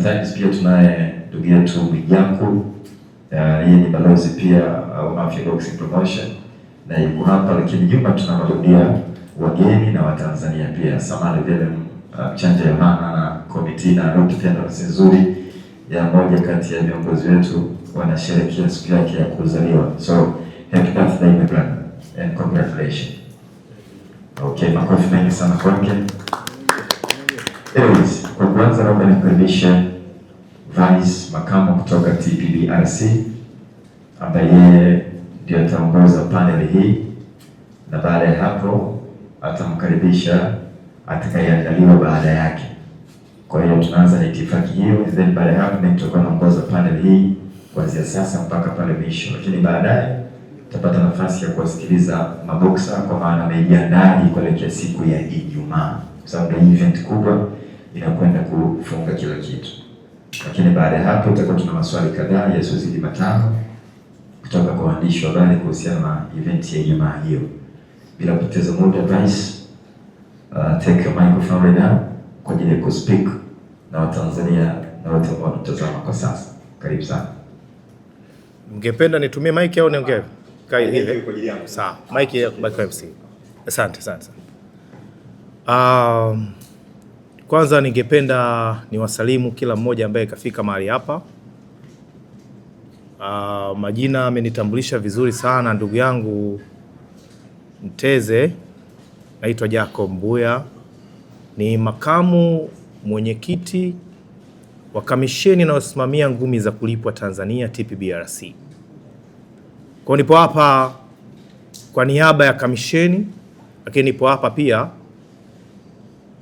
Sometimes pia tunaye ndugu yetu Mwijaku, yeye ni balozi pia wa Mafia Boxing Promotion na yuko hapa, lakini jumla tunawarudia wageni na Watanzania pia. Samahani vile Mchanja Yohana na komiti na kitendo nzuri ya moja kati ya viongozi wetu wanasherehekea siku yake ya kuzaliwa. So happy birthday my brother and congratulations. Okay, makofi mengi sana kwake. Anyways, kwa kwanza naomba nikaribishe Vice Makamu kutoka TPBRC ambaye yeye ndio ataongoza panel hii, na baada ya hapo atamkaribisha atakayeandaliwa baada yake. Kwa hiyo tunaanza na itifaki hiyo, then baada ya hapo mimi tutakuwa naongoza panel hii kuanzia sasa mpaka pale mwisho, lakini baadaye tutapata nafasi ya kuwasikiliza maboksa kwa maana wamejiandaa kuelekea siku ya Ijumaa, kwa sababu ni event kubwa inakwenda kufunga kila kitu. Lakini baada ya hapo tutakuwa tuna maswali kadhaa yasiyozidi 5 kutoka kwa waandishi wa habari kuhusiana na event ya Ijumaa hiyo. Bila kupoteza muda, Vice, take your microphone right now kwa ajili ya kuspeak na Watanzania na wote ambao wanatazama kwa sasa. Karibu sana. Mngependa nitumie mic au niongee? Kai hivi kwa ajili yangu. Sawa. Mic ya MC. Asante. Kwanza ningependa niwasalimu kila mmoja ambaye kafika mahali hapa. Majina amenitambulisha vizuri sana ndugu yangu Mteze. Naitwa Jacob Mbuya, ni makamu mwenyekiti wa kamisheni inayosimamia ngumi za kulipwa Tanzania TPBRC. Kwa nipo hapa kwa niaba ya kamisheni, lakini nipo hapa pia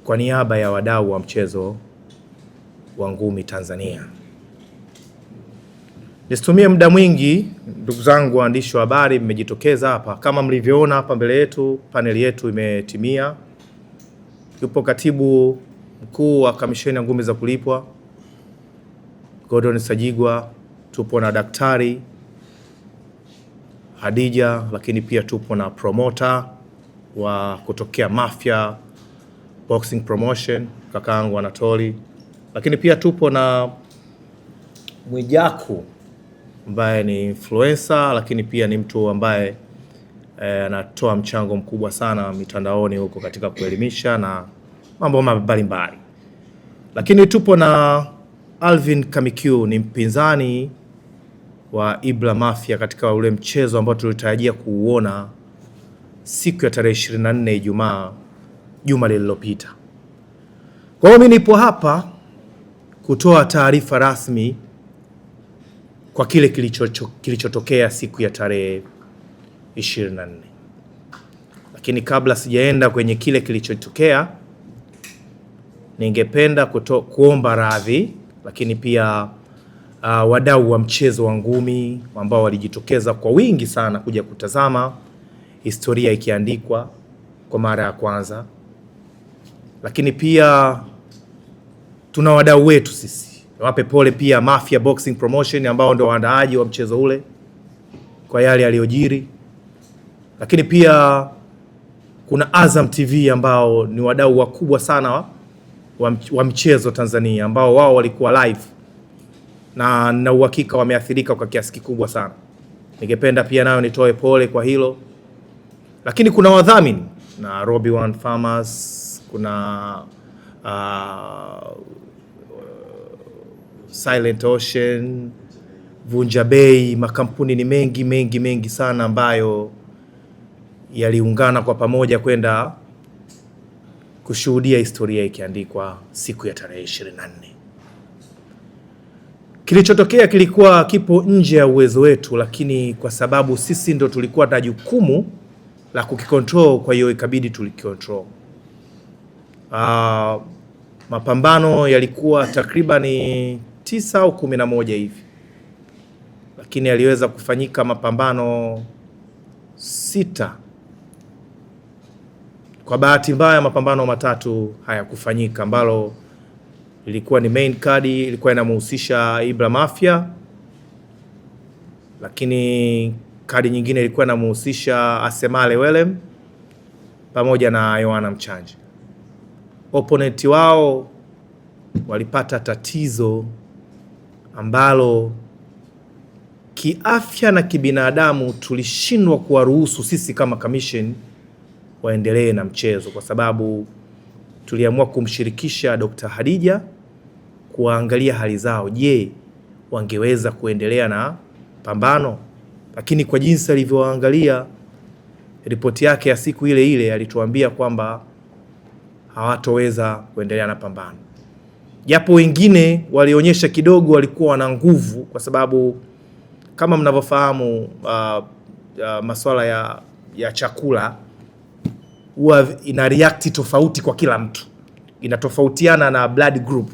kwa niaba ya wadau wa mchezo wa ngumi Tanzania. Nisitumie muda mwingi, ndugu zangu waandishi wa habari, mmejitokeza hapa. Kama mlivyoona hapa mbele yetu, paneli yetu imetimia. Yupo katibu mkuu wa kamisheni ya ngumi za kulipwa Gordon Sajigwa, tupo na daktari Hadija, lakini pia tupo na promoter wa kutokea Mafia Boxing Promotion kakaangu Anatoli, lakini pia tupo na Mwijaku ambaye ni influencer, lakini pia ni mtu ambaye anatoa mchango mkubwa sana mitandaoni huko katika kuelimisha na mambo mbalimbali. Lakini tupo na Alvin Kamikiu, ni mpinzani wa Ibra Mafia katika ule mchezo ambao tulitarajia kuuona siku ya tarehe 24 Ijumaa juma lililopita. Kwa hiyo mimi nipo hapa kutoa taarifa rasmi kwa kile kilichotokea siku ya tarehe 24. Lakini kabla sijaenda kwenye kile kilichotokea, ningependa kuomba radhi, lakini pia wadau wa mchezo wa ngumi ambao walijitokeza kwa wingi sana kuja kutazama historia ikiandikwa kwa mara ya kwanza. Lakini pia tuna wadau wetu sisi, wape pole pia Mafia Boxing Promotion ambao ndio waandaaji wa mchezo ule kwa yale yaliyojiri. Lakini pia kuna Azam TV ambao ni wadau wakubwa sana wa mchezo Tanzania, ambao wao walikuwa live na uhakika wameathirika kwa kiasi kikubwa sana. Ningependa pia nayo nitoe pole kwa hilo. Lakini kuna wadhamini na Robbie One Farmers, kuna Silent Ocean, Vunja Bay, makampuni ni mengi sana ambayo yaliungana kwa pamoja kwenda kushuhudia historia ikiandikwa siku ya tarehe 24. Kilichotokea kilikuwa kipo nje ya uwezo wetu, lakini kwa sababu sisi ndo tulikuwa na jukumu la kukikontrol, kwa hiyo ikabidi tulikontrol. Mapambano yalikuwa takriban 9 au 11 hivi, lakini yaliweza kufanyika mapambano 6. Kwa bahati mbaya mapambano 3 hayakufanyika, ambalo ilikuwa ni main card, ilikuwa inamhusisha Ibra Mafia, lakini kadi nyingine ilikuwa inamhusisha Asemale Welem pamoja na Yohana Mchanje. Opponent wao walipata tatizo ambalo kiafya na kibinadamu tulishindwa kuwaruhusu sisi kama commission waendelee na mchezo, kwa sababu tuliamua kumshirikisha Dr. Hadija kuangalia hali zao. Je, wangeweza kuendelea na pambano? Lakini kwa jinsi alivyoangalia ripoti yake ya siku ile ile, alituambia kwamba hawatoweza kuendelea na pambano. Japo wengine walionyesha kidogo walikuwa wana nguvu, kwa sababu kama mnavyofahamu masuala ya chakula huwa ina react tofauti kwa kila mtu, inatofautiana na blood group.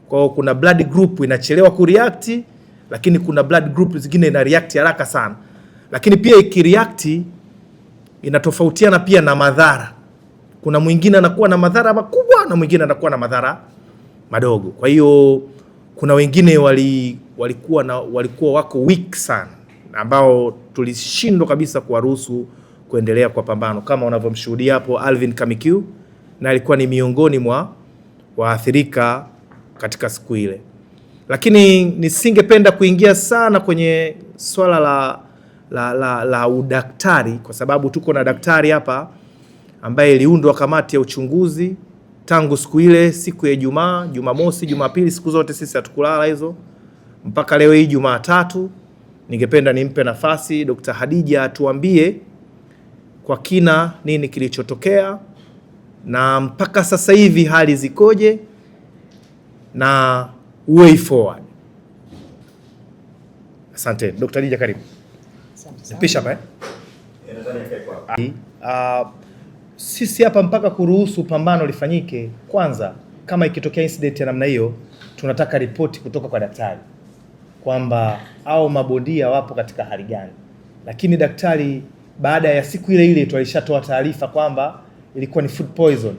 Kwa hiyo kuna blood group inachelewa kureact, lakini kuna blood group zingine ina react haraka sana. Lakini pia ikireact inatofautiana pia na madhara. Kuna mwingine anakuwa na madhara makubwa na mwingine anakuwa na madhara madogo. Kwa hiyo kuna wengine walikuwa wako weak sana, ambao tulishindwa kabisa kuwaruhusu kuendelea kwa pambano, kama unavyomshuhudia hapo Alvin Kamikiu, na alikuwa ni miongoni mwa waathirika katika siku ile. Lakini nisingependa kuingia sana kwenye swala la udaktari, kwa sababu tuko na daktari hapa ambaye iliundwa kamati ya uchunguzi tangu siku ile, siku ya Ijumaa, Jumamosi, Jumapili, siku zote sisi hatukulala hizo mpaka leo hii Jumatatu. Ningependa nimpe nafasi Dr. Hadija atuambie kwa kina nini kilichotokea na mpaka sasa hivi hali zikoje na way forward. Asante. Dr. Hadija, karibu. Pisha hapa sisi hapa mpaka kuruhusu pambano lifanyike, kwanza kama ikitokea incident ya namna hiyo, tunataka ripoti kutoka kwa daktari kwamba au mabondia wapo katika hali gani. Lakini daktari baada ya siku ile ile tulishatoa taarifa kwamba ilikuwa ni food poison,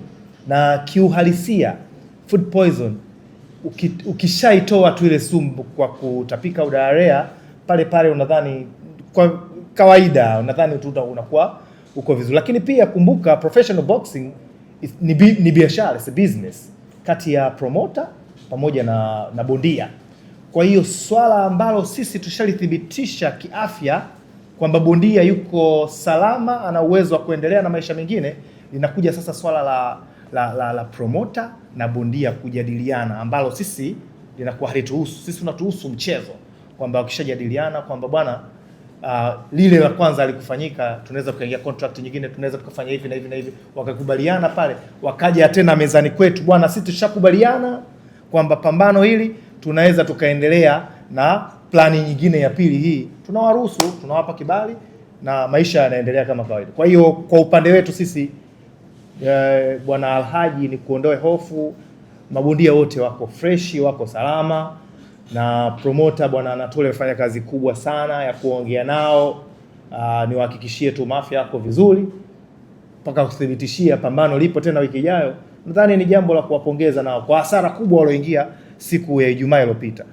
na kiuhalisia food poison ukishaitoa tu ile sumu kwa kutapika au diarrhea pale pale, unadhani kwa kawaida unadhani tu unakuwa uko vizuri. Lakini pia kumbuka, professional boxing ni biashara, it's a business kati ya promoter pamoja na bondia. Kwa hiyo swala ambalo sisi tushalithibitisha kiafya kwamba bondia yuko salama, ana uwezo wa kuendelea na maisha mengine, linakuja sasa swala la promoter na bondia kujadiliana, ambalo sisi linakuwa halituhusu. Sisi tunatuhusu mchezo, kwamba wakishajadiliana kwamba bwana lile la kwanza alikufanyika, tunaweza kuingia contract nyingine, tunaweza tukafanya hivi na hivi na hivi, wakakubaliana pale, wakaja tena mezani kwetu, bwana sisi tushakubaliana kwamba pambano hili tunaweza tukaendelea na plani nyingine ya pili hii, tunawaruhusu, tunawapa kibali na maisha yanaendelea kama kawaida. Kwa hiyo kwa upande wetu sisi bwana Alhaji, ni kuondoe hofu, mabondia wote wako freshi, wako salama, na promoter bwana Anatole amefanya kazi kubwa sana ya kuongea nao. Niwahakikishie tu Mafia yako vizuri mpaka kuthibitishia pambano lipo tena wiki ijayo. Nadhani ni jambo la kuwapongeza nao kwa hasara kubwa walioingia siku ya Ijumaa iliyopita.